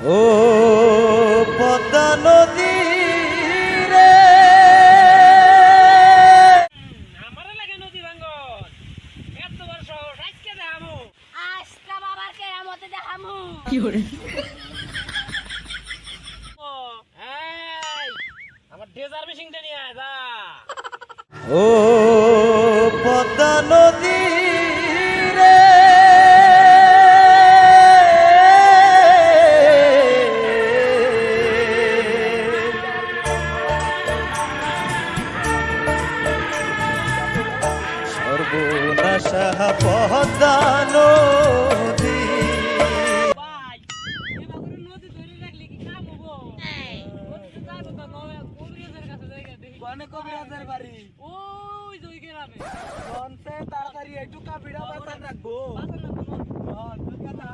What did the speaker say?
ও পদ্মা নদী রে আমার লাগে নদী ভাঙ্গন এত বর্ষ আজকে দেখামু আজকা বাবার কেরামতে দেখামু কি করে এই আমার ডেজার মেশিনটা নিয়ে আয় যা ও পদ্মা নদী রে সর্বনাশা পদ্মা নদী ভাই এবার করে নদী ধরে রাখলে কি কাম হবো নদীতে যাবো তো নয় কবিরাজের কাছে জায়গা দেখি কোনে কবিরাজের বাড়ি ওই যে ওই গ্রামে কোনতে তাড়াতাড়ি একটু কাবিড়া বাজার রাখবো বাজার না কোনো হ্যাঁ তুই কথা